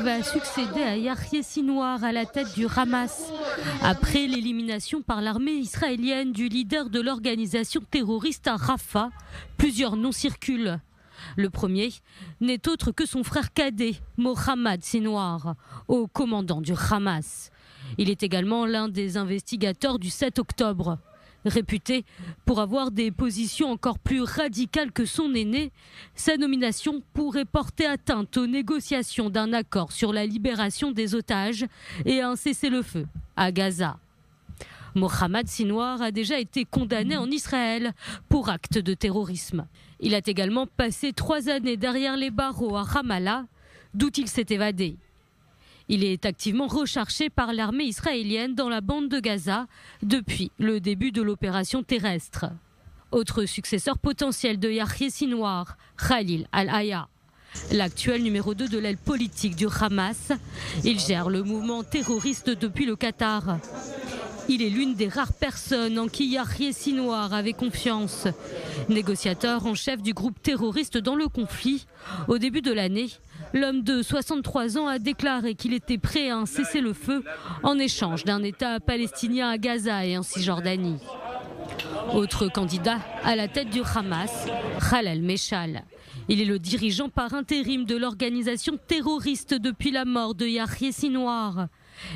va succéder à Yahya Sinwar à la tête du Hamas, après l'élimination par l'armée israélienne du leader de l'organisation terroriste à Rafah. Plusieurs noms circulent. Le premier n'est autre que son frère cadet, Mohamed Sinwar, haut commandant du Hamas. Il est également l'un des investigateurs du 7 octobre. Réputé pour avoir des positions encore plus radicales que son aîné, sa nomination pourrait porter atteinte aux négociations d'un accord sur la libération des otages et un cessez-le-feu à Gaza. Mohamed Sinwar a déjà été condamné en Israël pour acte de terrorisme. Il a également passé 3 années derrière les barreaux à Ramallah, d'où il s'est évadé. Il est activement recherché par l'armée israélienne dans la bande de Gaza depuis le début de l'opération terrestre. Autre successeur potentiel de Yahya Sinwar, Khalil al-Hayya, l'actuel numéro 2 de l'aile politique du Hamas. Il gère le mouvement terroriste depuis le Qatar. Il est l'une des rares personnes en qui Yahya Sinwar avait confiance. Négociateur en chef du groupe terroriste dans le conflit, au début de l'année, l'homme de 63 ans a déclaré qu'il était prêt à un cessez-le-feu en échange d'un État palestinien à Gaza et en Cisjordanie. Autre candidat à la tête du Hamas, Khalal Meshal. Il est le dirigeant par intérim de l'organisation terroriste depuis la mort de Yahya Sinwar.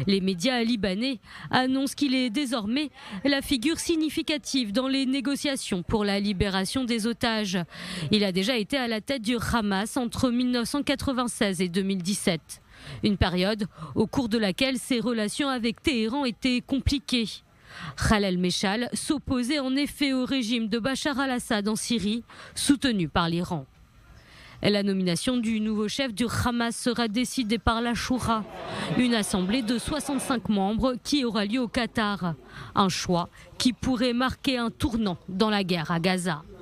Les médias libanais annoncent qu'il est désormais la figure significative dans les négociations pour la libération des otages. Il a déjà été à la tête du Hamas entre 1996 et 2017. Une période au cours de laquelle ses relations avec Téhéran étaient compliquées. Khalal Meshal s'opposait en effet au régime de Bachar al-Assad en Syrie, soutenu par l'Iran. La nomination du nouveau chef du Hamas sera décidée par la Choura, une assemblée de 65 membres qui aura lieu au Qatar. Un choix qui pourrait marquer un tournant dans la guerre à Gaza.